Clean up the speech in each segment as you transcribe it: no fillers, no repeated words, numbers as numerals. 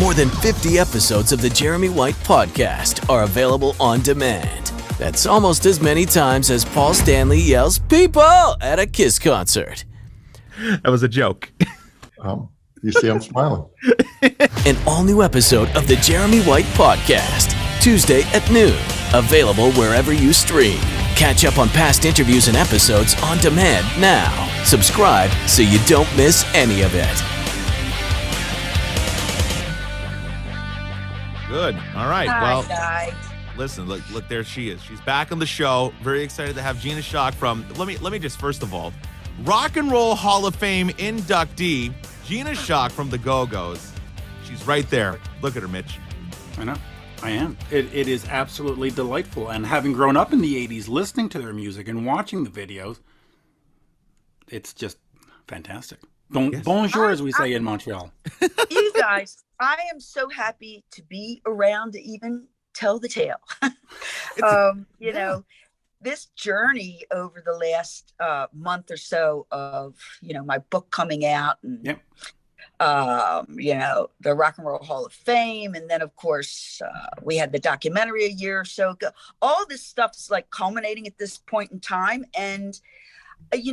More than 50 episodes of the Jeremy White Podcast are available on demand. That's almost as many times as Paul Stanley yells "People" at a Kiss concert. That was a joke. You see, I'm smiling. An all-new episode of the Jeremy White Podcast, Tuesday at noon. Available wherever you stream. Catch up on past interviews and episodes on demand now. Subscribe so you don't miss any of it. Good. All right. Hi, Well, guys. listen, look, there she is. She's back on the show. Very excited to have Gina Schock from, let me just, first of all, Rock and Roll Hall of Fame inductee, Gina Schock from the Go-Go's. She's right there. Look at her, Mitch. I know. I am. It is absolutely delightful. And having grown up in the 80s, listening to their music and watching the videos, it's just fantastic. Bonjour, as we say in Montreal. You guys, I am so happy to be around to even tell the tale. You know, this journey over the last month or so of, my book coming out and, the Rock and Roll Hall of Fame. And then, of course, we had the documentary a year or so ago. All this stuff's like culminating at this point in time. And, you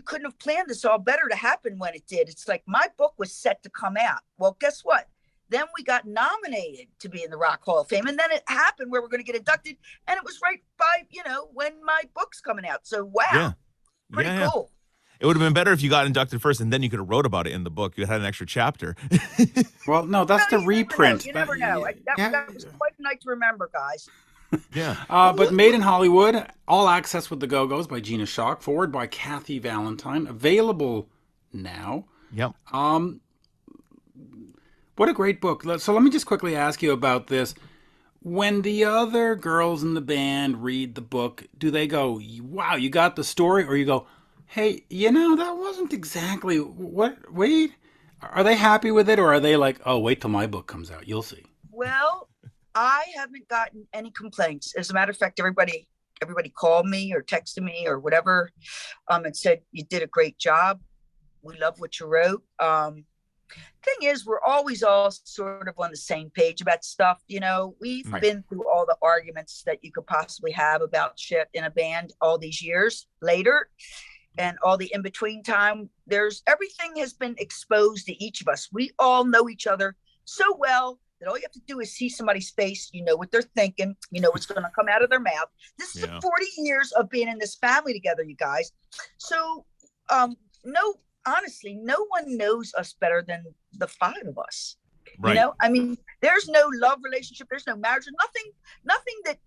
couldn't have planned this all better to happen when it did. It's like my book was set to come out. Well, guess what? Then we got nominated to be in the Rock Hall of Fame. And then it happened where we're going to get inducted. And it was right by, when my book's coming out. So, wow. Pretty cool. It would have been better if you got inducted first and then you could have wrote about it in the book. You had an extra chapter. Well, no, that's the reprint. You never know. That was quite a night to remember, guys. Yeah. But Made in Hollywood, All Access with the Go-Go's by Gina Schock, forward by Kathy Valentine, available now. Yep. What a great book. So let me just quickly ask you about this. When the other girls in the band read the book, do they go, wow, you got the story? Or you go, hey, that wasn't exactly what, wait, are they happy with it? Or are they like, oh, wait till my book comes out, you'll see? Well, I haven't gotten any complaints. As a matter of fact, everybody called me or texted me or whatever, and said, you did a great job. We love what you wrote. Thing is, we're always all sort of on the same page about stuff. We've been through all the arguments that you could possibly have about shit in a band all these years later. And all the in-between time, everything has been exposed to each of us. We all know each other so well that all you have to do is see somebody's face. You know what they're thinking. You know what's going to come out of their mouth. This is 40 years of being in this family together, you guys. So, honestly, no one knows us better than the five of us. Right. There's no love relationship. There's no marriage. Nothing that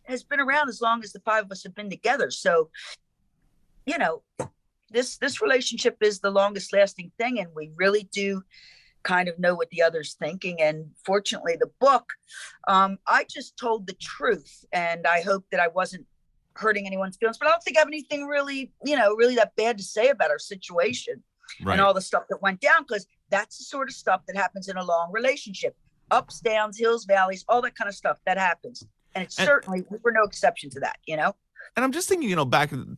has been around as long as the five of us have been together. So, this relationship is the longest lasting thing, and we really do kind of know what the other's thinking. And fortunately, the book, I just told the truth, and I hope that I wasn't hurting anyone's feelings, but I don't think I have anything really that bad to say about our situation and all the stuff that went down, because that's the sort of stuff that happens in a long relationship. Ups, downs, hills, valleys, all that kind of stuff that happens. And certainly we're no exception to that, And I'm just thinking,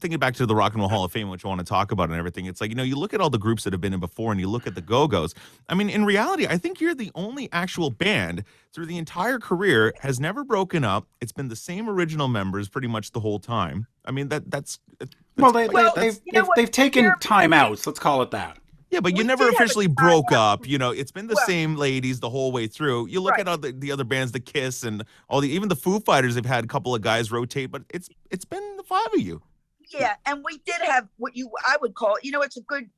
thinking back to the Rock and Roll Hall of Fame, which I want to talk about and everything. It's like, you look at all the groups that have been in before and you look at the Go-Go's. I mean, in reality, I think you're the only actual band through the entire career has never broken up. It's been the same original members pretty much the whole time. I mean, that's well, they've taken time outs. Let's call it that. Yeah, but you never officially broke up. It's been the same ladies the whole way through. You look at all the other bands, the Kiss and even the Foo Fighters have had a couple of guys rotate, but it's been the five of you. Yeah, and we did have what I would call, it's a good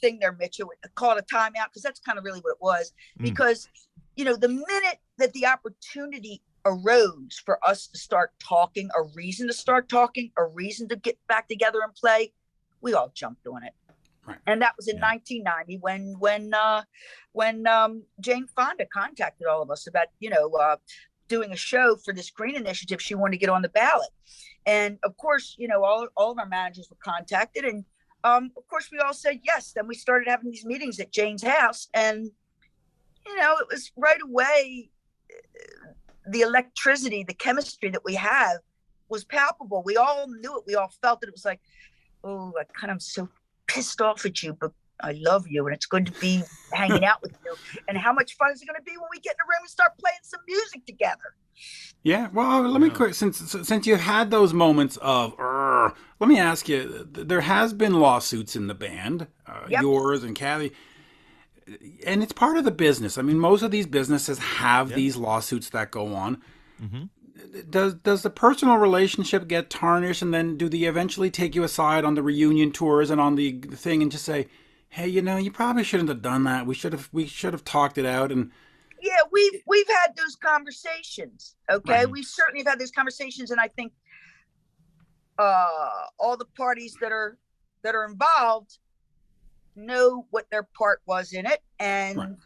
thing there, Mitch. I would call it a timeout, because that's kind of really what it was. Because, the minute that the opportunity arose for us to start talking, a reason to start talking, a reason to get back together and play, we all jumped on it. Right. And that was in 1990 when Jane Fonda contacted all of us about, doing a show for this green initiative. She wanted to get on the ballot. And of course, all of our managers were contacted. And of course, we all said yes. Then we started having these meetings at Jane's house. And, it was right away, the electricity, the chemistry that we have was palpable. We all knew it. We all felt that it was like, oh, I kind of so pissed off at you, but I love you, and it's good to be hanging out with you. And how much fun is it going to be when we get in the room and start playing some music together? Yeah, well, let me quick since you had those moments of, let me ask you. There has been lawsuits in the band, Yep. yours and Kathy, and it's part of the business. I mean, most of these businesses have these lawsuits that go on. Mm-hmm. Does the personal relationship get tarnished, and then do they eventually take you aside on the reunion tours and on the thing and just say, "Hey, you probably shouldn't have done that. We should have talked it out." And Yeah, we've had those conversations. Okay, Right. we certainly have had those conversations, and I think all the parties that are involved know what their part was in it, and Right.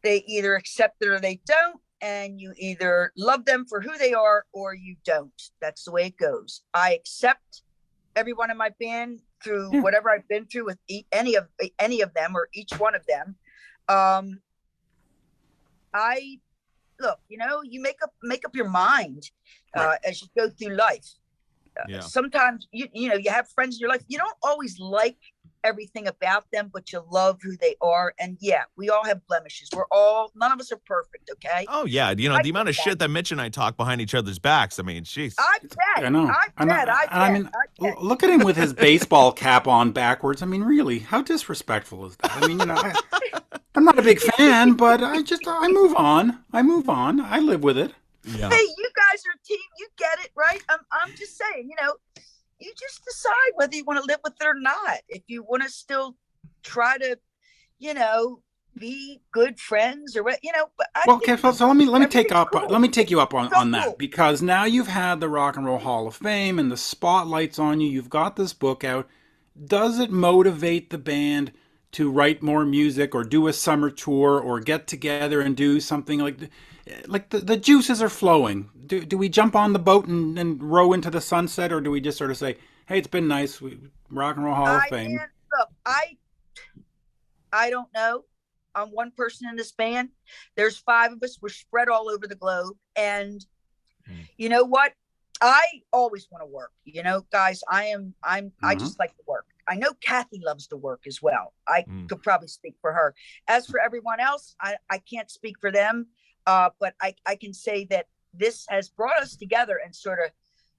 they either accept it or they don't. And you either love them for who they are or you don't. That's the way it goes. I accept everyone in my band through whatever I've been through with any of them or each one of them. I look, you make up your mind as you go through life. Sometimes you have friends in your life. You don't always like everything about them, but you love who they are. And we all have blemishes. None of us are perfect. Okay. Oh yeah, the amount of shit that Mitch and I talk behind each other's backs. I mean, jeez. I bet. I know. I bet. I mean, look at him with his baseball cap on backwards. I mean, really, how disrespectful is that? I mean, I'm not a big fan, but I move on. I live with it. Yeah. Hey, you guys are a team. You get it, right? I'm just saying, you just decide whether you want to live with it or not. If you want to still try to, be good friends or what, but so let me take you up on cool. that, because now you've had the Rock and Roll Hall of Fame and the spotlight's on you. You've got this book out. Does it motivate the band to write more music or do a summer tour or get together and do something like the juices are flowing? Do we jump on the boat and row into the sunset, or do we just sort of say, hey, it's been nice, Rock and Roll Hall of Fame? Look, I don't know. I'm one person in this band. There's 5 of us. We're spread all over the globe. And you know what? I always want to work. Guys, I just like to work. I know Kathy loves to work as well. I could probably speak for her. As for everyone else, I can't speak for them. But I can say that this has brought us together and sort of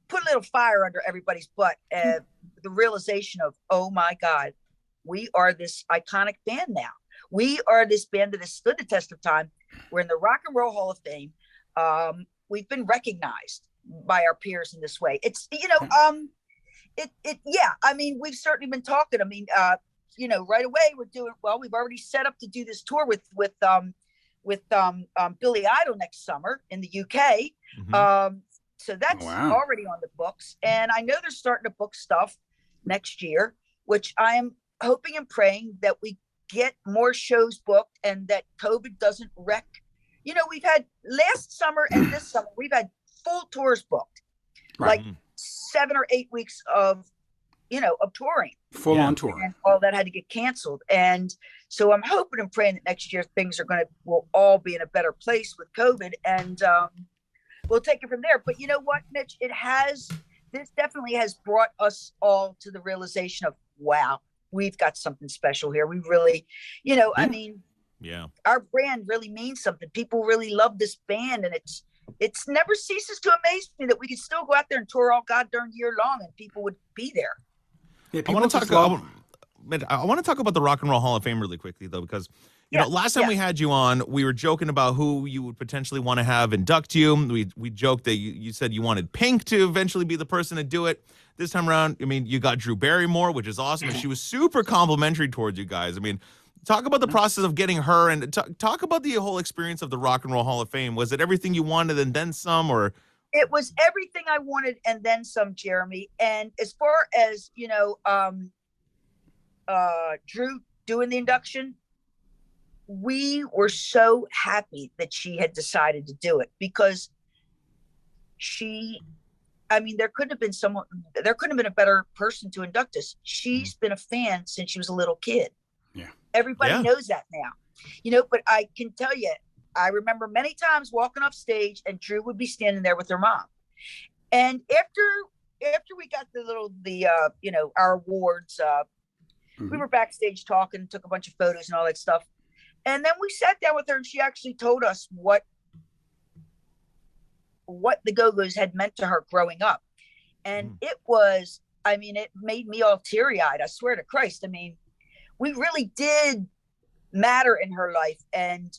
put a little fire under everybody's butt. The realization of, oh my God, we are this iconic band now. We are this band that has stood the test of time. We're in the Rock and Roll Hall of Fame. We've been recognized by our peers in this way. It's, I mean, we've certainly been talking. I mean, right away we're doing, we've already set up to do this tour with Billy Idol next summer in the UK. So that's already on the books. And I know they're starting to book stuff next year, which I am hoping and praying that we get more shows booked and that COVID doesn't wreck. We've had last summer and this summer, we've had full tours booked, like 7 or 8 weeks of touring. Full on tour. And all that had to get canceled. And so I'm hoping and praying that next year things will all be in a better place with COVID, and we'll take it from there. But you know what, Mitch, this definitely has brought us all to the realization of, wow, we've got something special here. We really, I mean, our brand really means something. People really love this band, and it's never ceases to amaze me that we could still go out there and tour all goddamn year long and people would be there. Yeah, I want to talk about the Rock and Roll Hall of Fame really quickly, though, because last time we had you on, we were joking about who you would potentially want to have induct you. We joked that you said you wanted Pink to eventually be the person to do it. This time around, I mean, you got Drew Barrymore, which is awesome, and she was super complimentary towards you guys. I mean, talk about the process of getting her, and talk about the whole experience of the Rock and Roll Hall of Fame. Was it everything you wanted and then some, or? It was everything I wanted and then some, Jeremy. And as far as, Drew doing the induction, we were so happy that she had decided to do it, because there couldn't have been a better person to induct us. She's been a fan since she was a little kid. Yeah. Everybody knows that now, but I can tell you, I remember many times walking off stage and Drew would be standing there with her mom. And after we got our awards, We were backstage talking, took a bunch of photos and all that stuff. And then we sat down with her and she actually told us what the Go-Go's had meant to her growing up. And it was, I mean, it made me all teary-eyed. I swear to Christ. I mean, we really did matter in her life, and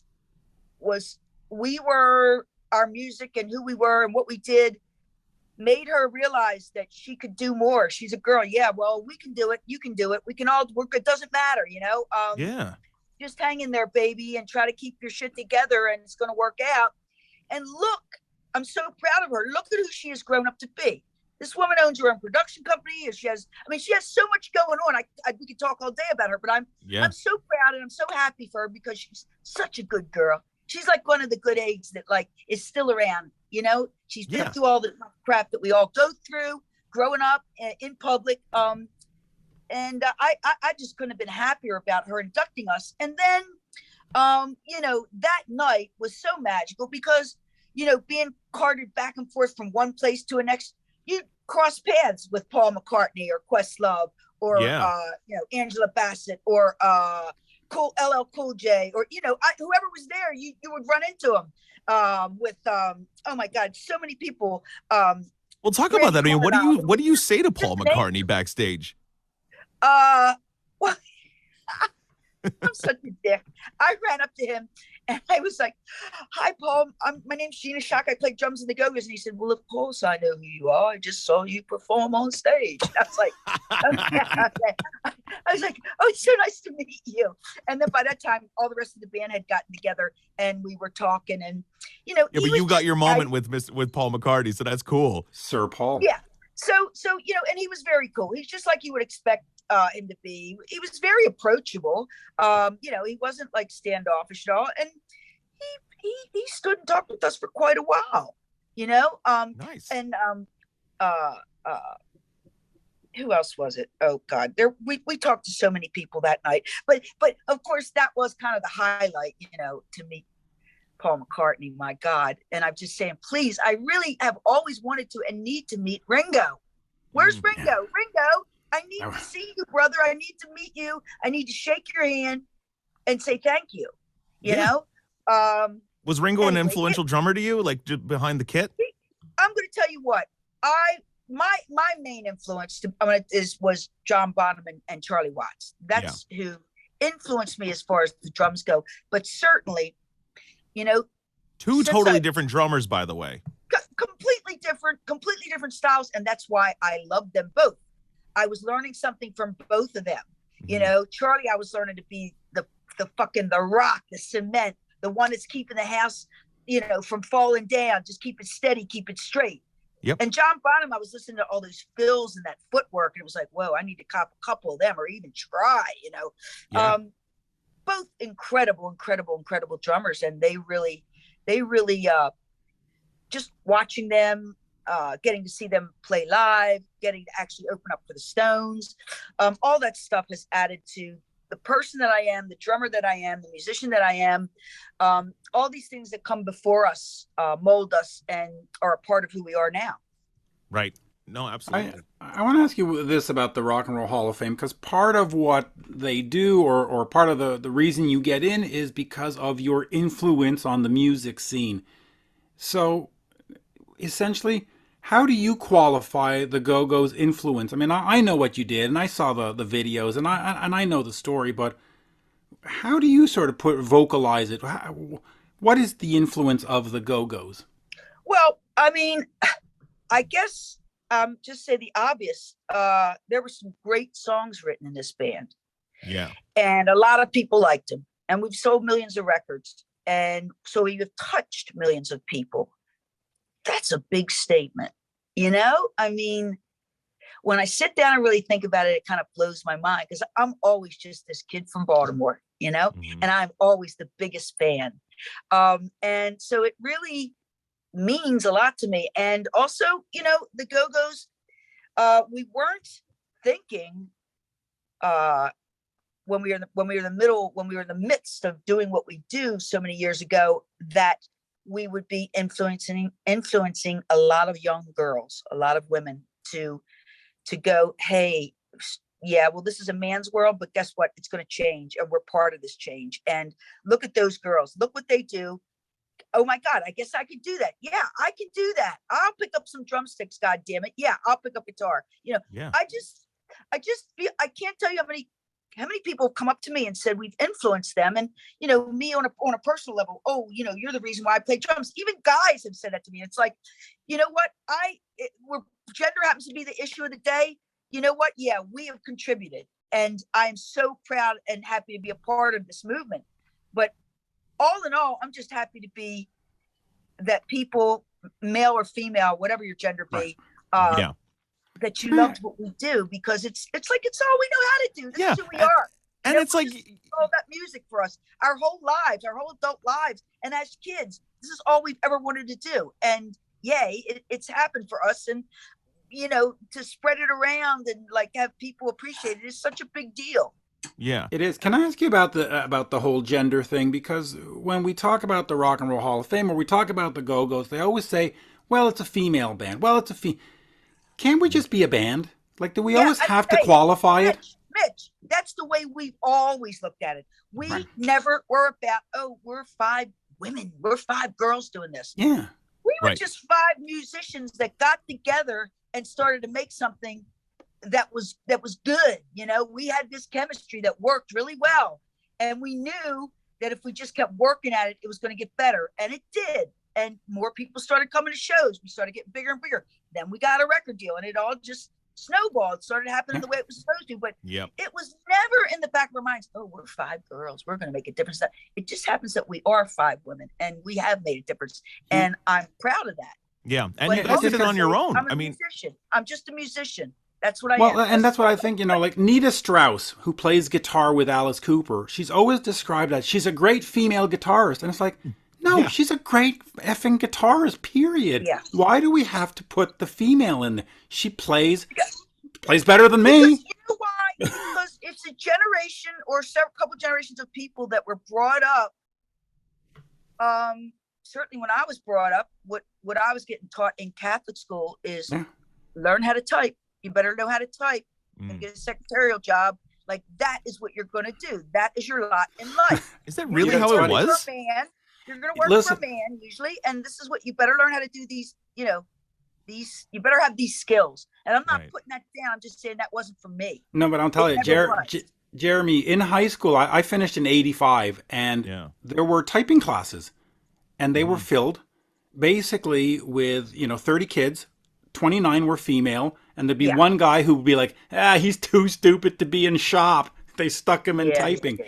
our music and who we were and what we did made her realize that she could do more. She's a girl. Yeah, well, we can do it. You can do it. We can all work. It doesn't matter, you know? Just hang in there, baby, and try to keep your shit together, and it's going to work out. And look, I'm so proud of her. Look at who she has grown up to be. This woman owns her own production company. She has so much going on. We could talk all day about her, but I'm so proud and I'm so happy for her because she's such a good girl. She's like one of the good eggs that like is still around, you know. She's been through all the crap that we all go through growing up in public. And I just couldn't have been happier about her inducting us. And then, you know, that night was so magical because, you know, being carted back and forth from one place to the next, you cross paths with Paul McCartney or Questlove or, you know, Angela Bassett or LL Cool J, or, you know, whoever was there, you would run into them with, oh my God, so many people. Well, talk about that. I mean, what do you say to Paul McCartney backstage? Well, I'm such a dick. I ran up to him and I was like, "Hi, Paul. My name's Gina Schock. I play drums in the Go-Go's." And he said, "Well, of course I know who you are. I just saw you perform on stage." And I was like, okay. I was like, "Oh, it's so nice to meet you." And then by that time, all the rest of the band had gotten together and we were talking. And you know, but you got your moment with Paul McCartney, so that's cool, Sir Paul. Yeah. So you know, and he was very cool. He's just like you would expect him to be. He was very approachable. You know, he wasn't like standoffish at all, and he stood and talked with us for quite a while. You know, nice. And who else was it? Oh God, we talked to so many people that night. But of course, that was kind of the highlight. You know, to meet Paul McCartney. My God, and I'm just saying, please, I really have always wanted to and need to meet Ringo. Where's Ringo? Yeah. Ringo, I need to see you, brother. I need to meet you. I need to shake your hand and say thank you. You know? Was Ringo an influential drummer to you, like behind the kit? I'm going to tell you what. My main influence was John Bonham and Charlie Watts. That's who influenced me as far as the drums go. But certainly, you know, two totally different drummers, by the way. Completely different styles, and that's why I love them both. I was learning something from both of them. You know, Charlie, I was learning to be the rock, the cement, the one that's keeping the house, you know, from falling down. Just keep it steady, keep it straight. Yep. And John Bonham, I was listening to all those fills and that footwork, and it was like, whoa, I need to cop a couple of them, or even try. You know, both incredible drummers, and they really, just watching them. Getting to see them play live, getting to actually open up for the Stones. All that stuff has added to the person that I am, the drummer that I am, the musician that I am. All these things that come before us mold us and are a part of who we are now. Right. No, absolutely. I want to ask you this about the Rock and Roll Hall of Fame, because part of what they do, or part of the reason you get in, is because of your influence on the music scene. So essentially, how do you qualify the Go-Go's influence? I mean, I know what you did, and I saw the videos, and I know the story, but how do you sort of vocalize it? What is the influence of the Go-Go's? Well, I mean, I guess just say the obvious. There were some great songs written in this band. Yeah. And a lot of people liked them, and we've sold millions of records, and so we've touched millions of people. That's a big statement, you know? I mean, when I sit down and really think about it, it kind of blows my mind, because I'm always just this kid from Baltimore, you know, and I'm always the biggest fan. And so it really means a lot to me. And also, you know, the Go-Go's, we weren't thinking when we were in the midst of doing what we do so many years ago, that we would be influencing a lot of young girls, a lot of women to go, hey, yeah, well, this is a man's world, but guess what? It's going to change, and we're part of this change. And look at those girls. Look what they do. Oh my God, I guess I could do that. Yeah, I can do that. I'll pick up some drumsticks, God damn it. Yeah, I'll pick up guitar. You know, Yeah. I just feel, I can't tell you how many people have come up to me and said we've influenced them. And, you know, me on a personal level, oh, you know, you're the reason why I play drums. Even guys have said that to me. It's like, you know what? Where gender happens to be the issue of the day. You know what? Yeah, we have contributed. And I'm so proud and happy to be a part of this movement. But all in all, I'm just happy to be that people, male or female, whatever your gender be, that you loved what we do, because it's like it's all we know how to do. This is who we are. And it's like all that music for us, our whole lives, our whole adult lives, and as kids, this is all we've ever wanted to do. And yay, it's happened for us. And you know, to spread it around and like have people appreciate it is such a big deal. Yeah, it is. Can I ask you about the whole gender thing? Because when we talk about the Rock and Roll Hall of Fame, or we talk about the Go-Go's, they always say, "Well, it's a female band. Well, it's a Can't we just be a band? Like, do we always have to qualify it?" Mitch, that's the way we've always looked at it. We never were about, oh, we're 5 women, we're 5 girls doing this. Yeah, we were just 5 musicians that got together and started to make something that was good. You know, we had this chemistry that worked really well, and we knew that if we just kept working at it, it was going to get better, and it did. And more people started coming to shows. We started getting bigger and bigger. Then we got a record deal, and it all just snowballed. It started happening the way it was supposed to. But it was never in the back of our minds, oh, we're 5 girls, we're going to make a difference. It just happens that we are 5 women, and we have made a difference, and I'm proud of that. Yeah, and you guys did it on your own. I'm a musician. I'm just a musician. That's what I am. Well, and that's what I think, you know, like Nita Strauss, who plays guitar with Alice Cooper, she's always described as she's a great female guitarist. And it's like, no, she's a great effing guitarist, period. Yeah. Why do we have to put the female in there? She plays better than me. Because you know why? Because it's a generation or couple generations of people that were brought up. Certainly when I was brought up, what I was getting taught in Catholic school is learn how to type. You better know how to type and get a secretarial job. Like, that is what you're going to do. That is your lot in life. Is that really how it was? You're going to work for a man usually. And this is what you better learn how to do. These, you know, you better have these skills. And I'm not putting that down. I'm just saying that wasn't for me. No, but I'll tell you, Jeremy, in high school, I finished in 85, and there were typing classes, and they were filled basically with, 30 kids, 29 were female, and there'd be one guy who would be like, he's too stupid to be in shop. They stuck him in typing.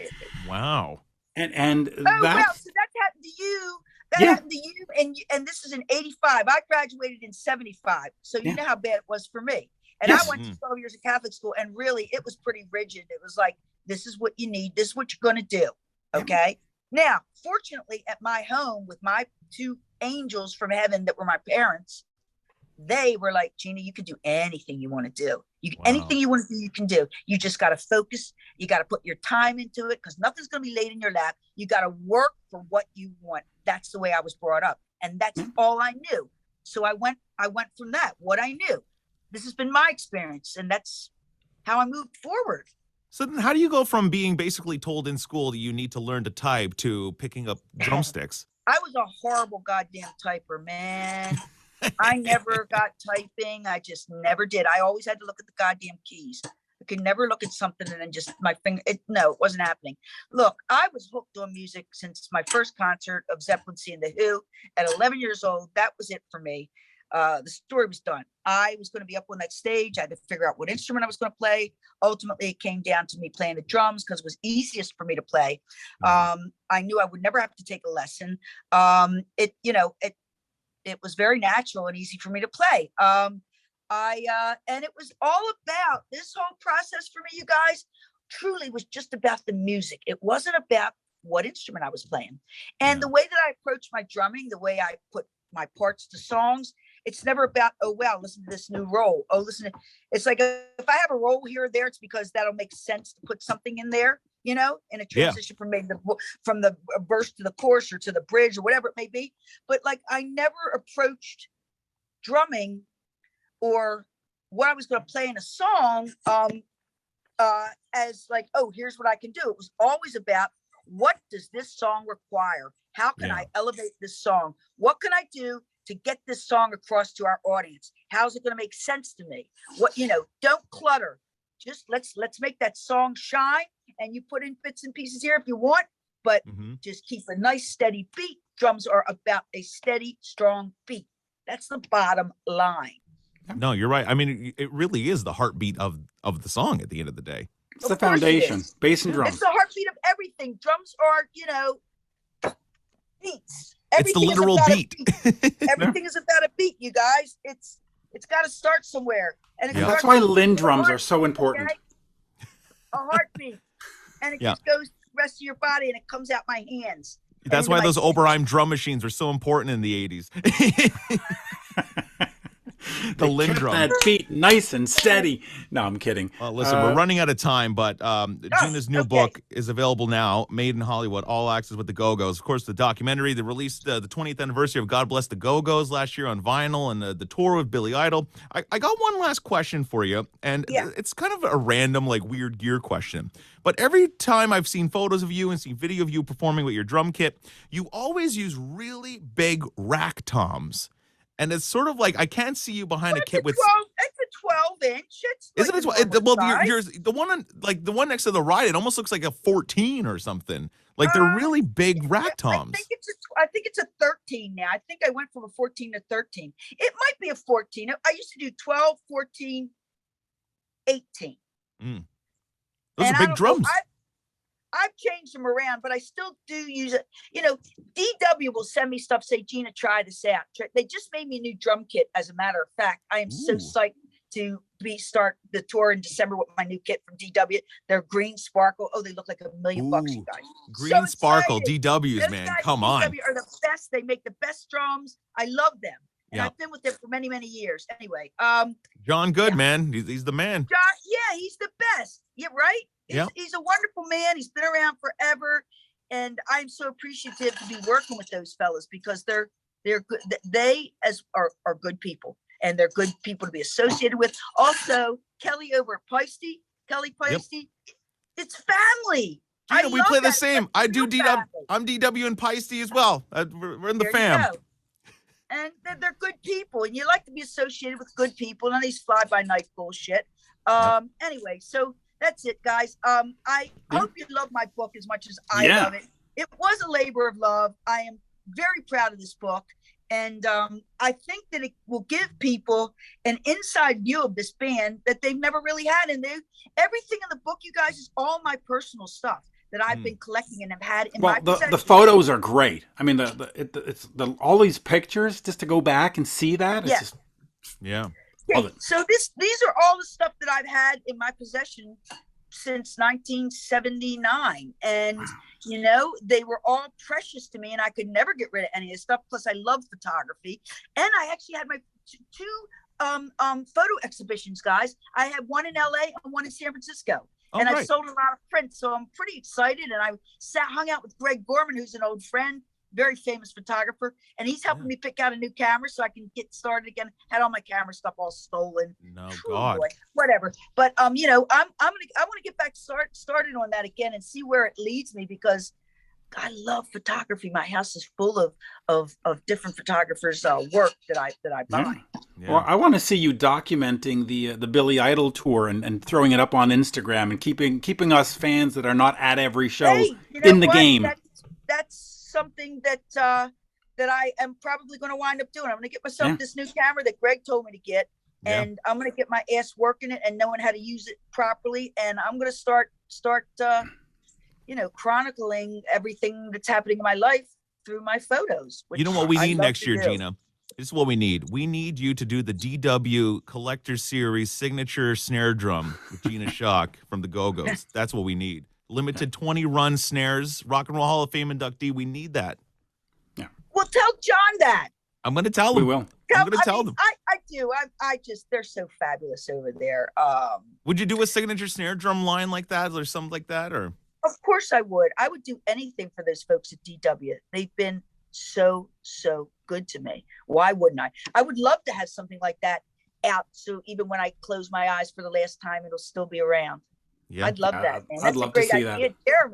Wow. And so that's happened to you. That happened to you, and this is in 85. I graduated in 75, so you know how bad it was for me. And I went to 12 years of Catholic school, and really, it was pretty rigid. It was like, this is what you need. This is what you're going to do. Okay? Now, fortunately, at my home with my 2 angels from heaven that were my parents, they were like, Gina, you can do anything you want to do. Anything you want to do, you can do. You just got to focus. You got to put your time into it, because nothing's going to be laid in your lap. You got to work for what you want. That's the way I was brought up. And that's all I knew. So I went from that, what I knew. This has been my experience, and that's how I moved forward. So then how do you go from being basically told in school that you need to learn to type to picking up drumsticks? I was a horrible goddamn typer, man. I never got typing. I just never did. I always had to look at the goddamn keys. I could never look at something and then just my finger. It wasn't happening. Look, I was hooked on music since my first concert of Zeppelin and the Who at 11 years old. That was it for me. The story was done. I was going to be up on that stage. I had to figure out what instrument I was going to play. Ultimately, it came down to me playing the drums because it was easiest for me to play. I knew I would never have to take a lesson. It was very natural and easy for me to play. And it was all about this whole process for me, you guys, truly was just about the music. It wasn't about what instrument I was playing. And the way that I approach my drumming, the way I put my parts to songs, it's never about, oh, wow, listen to this new roll. Oh, it's like if I have a roll here or there, it's because that'll make sense to put something in there, in a transition from the verse to the chorus or to the bridge or whatever it may be. But like, I never approached drumming or what I was going to play in a song as like, oh, here's what I can do. It was always about, what does this song require? How can I elevate this song? What can I do to get this song across to our audience? How's it going to make sense to me? What, don't clutter. Just let's make that song shine, and you put in bits and pieces here if you want, but just keep a nice steady beat. Drums are about a steady, strong beat. That's the bottom line. No, you're right. I mean, it really is the heartbeat of the song at the end of the day. It's the foundation, bass and drums. It's the heartbeat of everything. Drums are, beats. It's the literal beat. Everything is about a beat, you guys. It's got to start somewhere. And that's why Lynn drums are so important. Okay? A heartbeat. And it just goes to the rest of your body, and it comes out my hands. That's why those Oberheim drum machines were so important in the 80s. The Lynn drum. That beat nice and steady. No, I'm kidding. Well, listen, we're running out of time, but Gina's new book is available now, Made in Hollywood, All Access with the Go-Go's. Of course, the documentary, they released the 20th anniversary of God Bless the Go-Go's last year on vinyl, and the tour with Billy Idol. I got one last question for you, and it's kind of a random, like, weird gear question. But every time I've seen photos of you and seen video of you performing with your drum kit, you always use really big rack toms. And it's sort of like, I can't see you behind a kit with. It's a 12-inch. Isn't it? Well, yours, the one next to the ride, it almost looks like a 14 or something. Like they're really big rack toms. I think it's a 13 now. I think I went from a 14 to 13. It might be a 14. I used to do 12, 14, 18. Those are big drums. I've changed them around, but I still do use it. DW will send me stuff, say, Gina, try this out. They just made me a new drum kit, as a matter of fact. I am so psyched to start the tour in December with my new kit from DW. They're green sparkle. Oh, they look like $1 million, you guys. Green sparkle, DWs, man. Come on. DW are the best. They make the best drums. I love them. And I've been with them for many, many years. Anyway. John Good, man. He's the man. John, he's the best. Yeah, right? He's a wonderful man. He's been around forever, and I'm so appreciative to be working with those fellas, because they're good. They are good people, and they're good people to be associated with. Also, Kelly over at Kelly Peisty, it's family. Gina, we play the same. I do DW. I'm DW and Peisty as well. We're in the fam. And they're good people, and you like to be associated with good people, none of these fly-by-night bullshit. Anyway, so that's it, guys. I hope you love my book as much as I love it. It was a labor of love. I am very proud of this book. And I think that it will give people an inside view of this band that they've never really had. And everything in the book, you guys, is all my personal stuff that I've been collecting and have had in my possession. The photos are great. I mean, it's all these pictures, just to go back and see that. It's just, So these are all the stuff that I've had in my possession since 1979, and they were all precious to me, and I could never get rid of any of this stuff. Plus, I love photography, and I actually had my two photo exhibitions, guys. I had one in LA and one in San Francisco. And I sold a lot of prints, so I'm pretty excited. And I hung out with Greg Gorman, who's an old friend, very famous photographer, and he's helping me pick out a new camera so I can get started again. Had all my camera stuff all stolen. God. Boy, whatever. But I want to get back started on that again and see where it leads me, because I love photography. My house is full of different photographers' work that I buy. Yeah. Well, I want to see you documenting the Billy Idol tour and throwing it up on Instagram and keeping us fans that are not at every show in the game. That's something that I am probably going to wind up doing. I'm going to get myself this new camera that Greg told me to get, and I'm going to get my ass working it and knowing how to use it properly. And I'm going to start chronicling everything that's happening in my life through my photos. You know what we need next year, Gina? This is what we need. We need you to do the DW Collector Series Signature Snare Drum with Gina Schock from the Go-Go's. That's what we need. Limited 20-run snares, Rock and Roll Hall of Fame inductee. We need that. Yeah. Well, tell John that. I'm going to tell him. We will. I'm going to tell them. I do. I just, they're so fabulous over there. Would you do a signature snare drum line like that or something like that? Or? Of course I would. I would do anything for those folks at DW. They've been so good to me. Why wouldn't I? I would love to have something like that out, so even when I close my eyes for the last time, it'll still be around. Yeah. I'd love that, man. I'd That's a love to great see idea. that.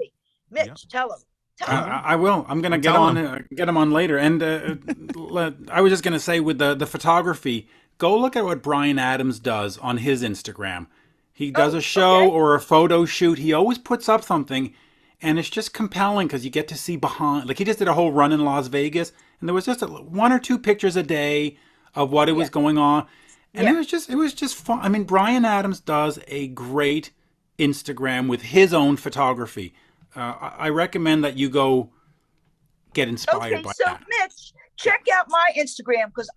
Mitch, Yeah. tell him. Tell him. I will. I'm gonna get Tell on, get him on later. And I was just gonna say with the photography, go look at what Bryan Adams does on his Instagram. He does a show or a photo shoot. He always puts up something, and it's just compelling because you get to see behind. Like he just did a whole run in Las Vegas, and there was just one or two pictures a day of what it was going on, and it was just fun. I mean, Bryan Adams does a great Instagram with his own photography. I recommend that you go get inspired by that. Mitch, check out my Instagram because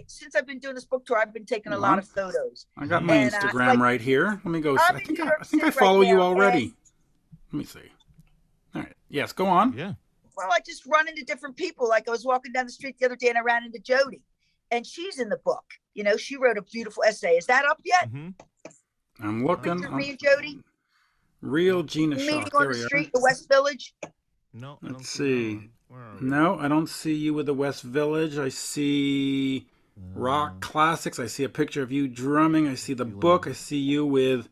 since I've been doing this book tour, I've been taking a lot of photos. I got my Instagram right here. Let me go. I think I follow right you now, already. Let me see. All right. Yes, go on. Yeah. Well, I just run into different people. Like I was walking down the street the other day and I ran into Jody, and she's in the book. You know, she wrote a beautiful essay. Is that up yet? I'm looking. Me and Jody. Real Gina Meeting Schock. on the street, the West Village. No. Let's see. No, I don't see you with the West Village. I see rock classics. I see a picture of you drumming. I see the book. I see you with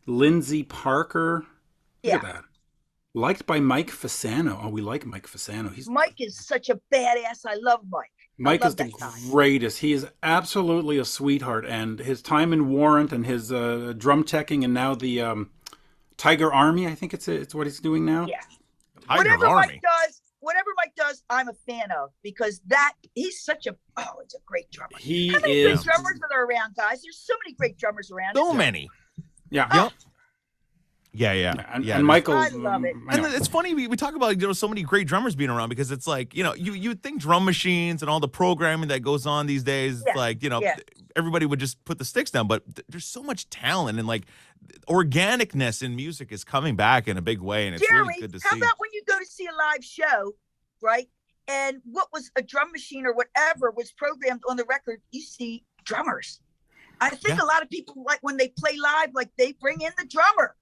Lindsay Parker. Look at that. Liked by Mike Fasano. Oh, we like Mike Fasano. Mike is such a badass. I love Mike. Mike is the greatest. He is absolutely a sweetheart. And his time in Warrant and his drum teching and now the Tiger Army, I think it's what he's doing now. Yeah. Tiger Army. Whatever Mike does, I'm a fan of because he's such a it's a great drummer. How many great drummers are there around, guys? There's so many great drummers around. So many. Yeah. Yeah. And Michael, I love it. And it's funny we talk about so many great drummers being around because it's like you would think drum machines and all the programming that goes on these days everybody would just put the sticks down, but there's so much talent and like organicness in music is coming back in a big way, and it's really good to see. How about when you go to see a live show, right? And what was a drum machine or whatever was programmed on the record, you see drummers. I think a lot of people like when they play live, like they bring in the drummer.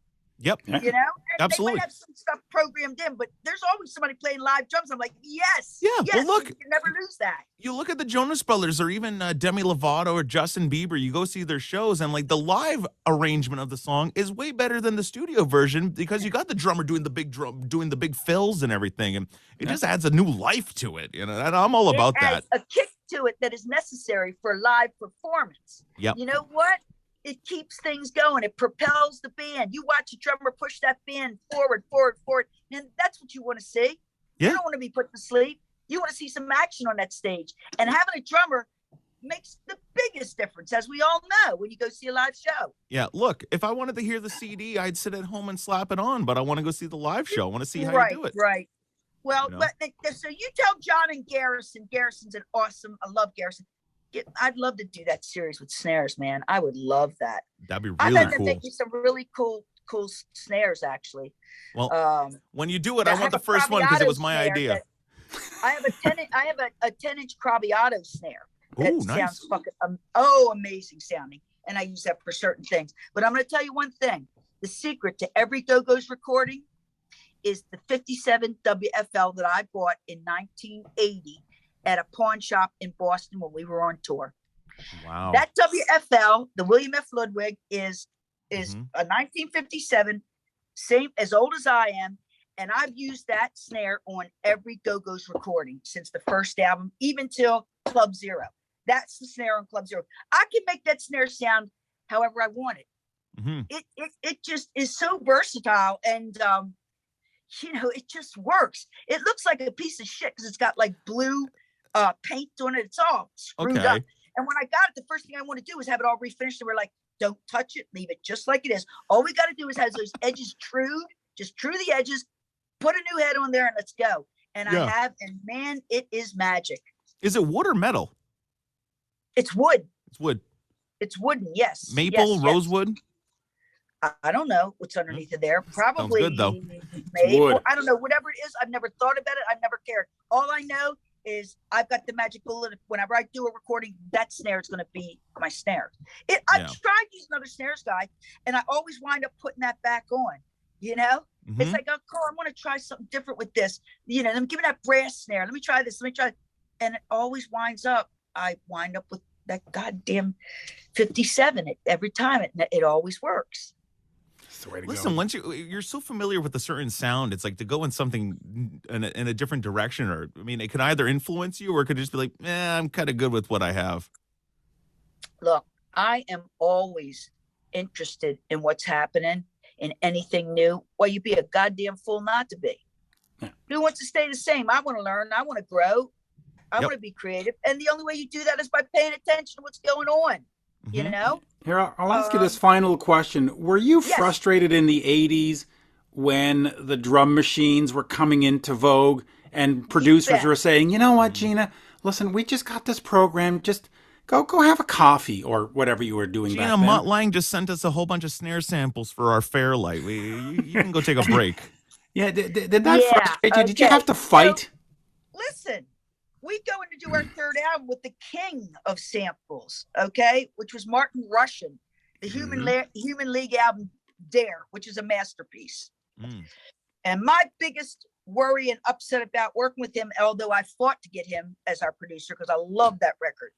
Yep. You know, and absolutely. They might have some stuff programmed in, but there's always somebody playing live drums. I'm like, yes. Well, look, you can never lose that. You look at the Jonas Brothers or even Demi Lovato or Justin Bieber. You go see their shows, and like the live arrangement of the song is way better than the studio version because you got the drummer doing the big drum, doing the big fills and everything, and it just adds a new life to it. You know, and I'm all about that. A kick to it that is necessary for live performance. Yep. You know what? It keeps things going. It propels the band. You watch a drummer push that band forward, and that's what you want to see. Yeah. You don't want to be put to sleep. You want to see some action on that stage. And having a drummer makes the biggest difference, as we all know, when you go see a live show. Yeah, look, if I wanted to hear the CD, I'd sit at home and slap it on, but I want to go see the live show. I want to see how you do it. Right. Well, so you tell John and Garrison. Garrison's an awesome. I love Garrison. I'd love to do that series with snares, man. I would love that. That'd be really I bet cool. they'd make you some really cool snares, actually. Well, when you do it, I want the first one because it was my idea. I have a 10-inch Craviotto snare. That nice. Sounds fucking amazing sounding, and I use that for certain things. But I'm going to tell you one thing: the secret to every Go-Go's recording is the 57 WFL that I bought in 1980 at a pawn shop in Boston when we were on tour. Wow. That WFL, the William F. Ludwig, is a 1957, same as old as I am, and I've used that snare on every Go-Go's recording since the first album, even till Club Zero. That's the snare on Club Zero. I can make that snare sound however I want it. It just is so versatile, and it just works. It looks like a piece of shit because it's got like blue paint on it. It's all screwed up. And when I got it, the first thing I want to do is have it all refinished. And we're like, don't touch it. Leave it just like it is. All we got to do is have those edges trued. Just true the edges. Put a new head on there and let's go. And I have, and man, it is magic. Is it wood or metal? It's wood. It's wood. It's wooden, yes. Maple, rosewood? I don't know what's underneath it there. Probably sounds good, though. Maple. I don't know. Whatever it is, I've never thought about it. I've never cared. All I know is I've got the magic bullet. Whenever I do a recording, that snare is going to be my snare. I've tried using other snares, guy, and I always wind up putting that back on. It's like, oh, cool, I want to try something different with this. I'm giving that brass snare. Let me try this. And it always I wind up with that goddamn 57 every time. It always works. That's the way to Listen, go. once you're so familiar with a certain sound, it's like to go in something in a different direction, or I mean, it could either influence you or it could just be like, I'm kind of good with what I have. Look, I am always interested in what's happening, in anything new. Well, you'd be a goddamn fool not to be. Yeah. Who wants to stay the same? I want to learn. I want to grow. I Yep. want to be creative. And the only way you do that is by paying attention to what's going on. You know? Here, I'll ask you this final question. Were you Yes. frustrated in the 80s when the drum machines were coming into vogue and producers bet. were saying, you know what, Gina, listen, we just got this program. Just go have a coffee or whatever you were doing Gina, back then. Mutt Lang just sent us a whole bunch of snare samples for our Fairlight. You can go take a break. Yeah, did that Yeah, frustrate you? Did you okay. have to fight? Listen, we go in to do our third album with the king of samples, okay, which was Martin Russian, the Human League album Dare, which is a masterpiece. Mm. And my biggest worry and upset about working with him, although I fought to get him as our producer because I love that record,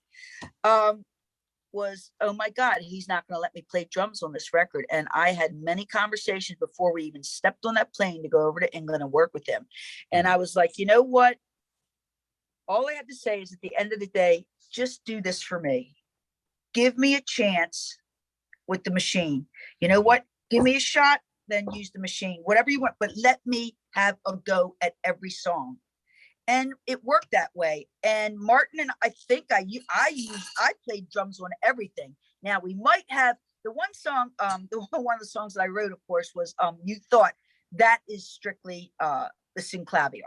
was, oh my God, he's not going to let me play drums on this record. And I had many conversations before we even stepped on that plane to go over to England and work with him. And I was like, you know what? All I have to say is at the end of the day, just do this for me. Give me a chance with the machine. You know what? Give me a shot, then use the machine, whatever you want, but let me have a go at every song. And it worked that way. And Martin and I think I played drums on everything. Now we might have the one song, one of the songs that I wrote, of course, was You Thought. That is strictly the synclavier.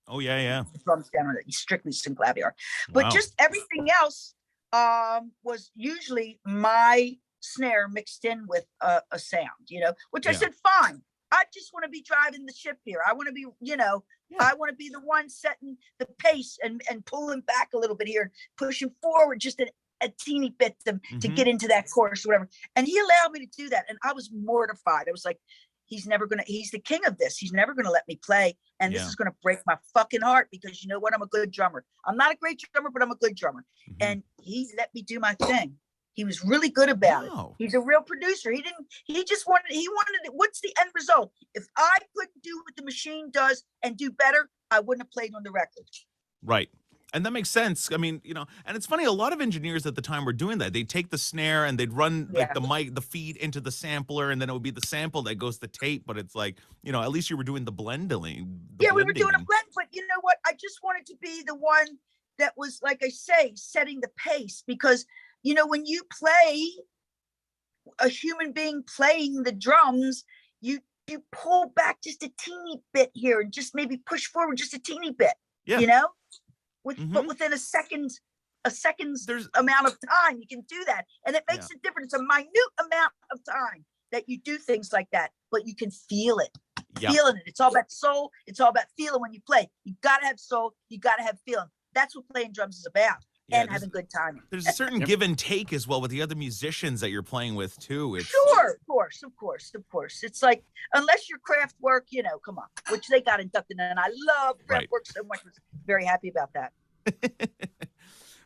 Oh yeah. The drums down on it, strictly synclavier. But Wow. just everything else was usually my snare mixed in with a sound, which I Yeah. said, fine. I just want to be driving the ship here. I want to be, I want to be the one setting the pace and pulling back a little bit here, pushing forward just a teeny bit to get into that chorus or whatever. And he allowed me to do that. And I was mortified. I was like, he's the king of this. He's never going to let me play. And this is going to break my fucking heart because you know what? I'm a good drummer. I'm not a great drummer, but I'm a good drummer. And he let me do my thing. He was really good about it. He's a real producer. He wanted it. What's the end result? If I couldn't do what the machine does and do better, I wouldn't have played on the record. Right. And that makes sense. I mean, and it's funny, a lot of engineers at the time were doing that. They'd take the snare and they'd run like the feed into the sampler, and then it would be the sample that goes to tape. But it's like, at least you were doing the blending. We were doing a blend, but you know what? I just wanted to be the one that was, like I say, setting the pace because when you play a human being playing the drums, you pull back just a teeny bit here and just maybe push forward just a teeny bit, but within a second's amount of time, you can do that. And it makes a difference. It's a minute amount of time that you do things like that, but you can feel it. Feeling it. It's all about soul. It's all about feeling when you play. You got to have soul. You got to have feeling. That's what playing drums is about. And having good timing. There's a certain give and take as well with the other musicians that you're playing with too. Sure, of course. It's like, unless your craft work, come on, which they got inducted in. And I love craft work so much. I was very happy about that.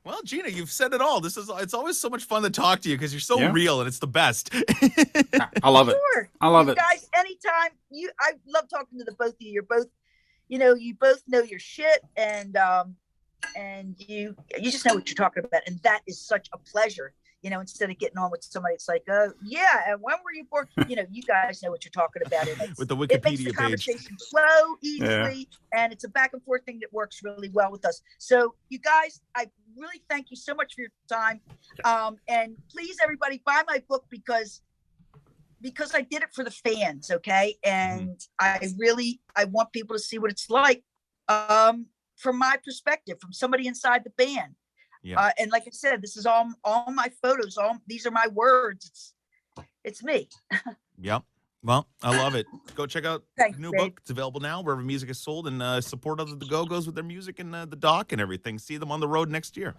Well, Gina, you've said it all. It's always so much fun to talk to you because you're so real and it's the best. I love it. Sure. I love it. Guys, anytime I love talking to the both of you. You're both, you both know your shit and you just know what you're talking about, and that is such a pleasure. Instead of getting on with somebody, it's like, and when were you born? You guys know what you're talking about. With the Wikipedia it makes the conversation flow easily, and it's a back and forth thing that works really well with us. So, you guys, I really thank you so much for your time. And please, everybody, buy my book because I did it for the fans, okay? And I want people to see what it's like. From my perspective, from somebody inside the band. And like I said, this is all my photos. These are my words. It's me. Yep. Well, I love it. Go check out Thanks, the new Dave. book. It's available now wherever music is sold, and support other the Go-Go's with their music and the doc and everything. See them on the road next year.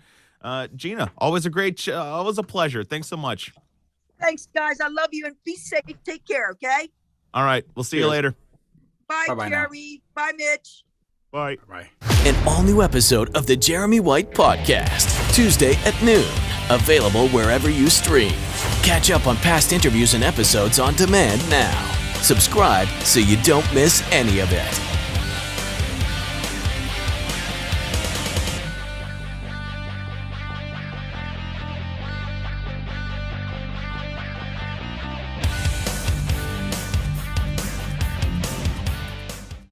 Gina, always always a pleasure. Thanks so much. Thanks, guys. I love you, and be safe. Take care, okay? All right. We'll see you later. Bye, Bye-bye now. Jeremy. Bye, Mitch. Bye. Bye. An all-new episode of the Jeremy White Podcast, Tuesday at noon. Available wherever you stream. Catch up on past interviews and episodes on demand now. Subscribe so you don't miss any of it.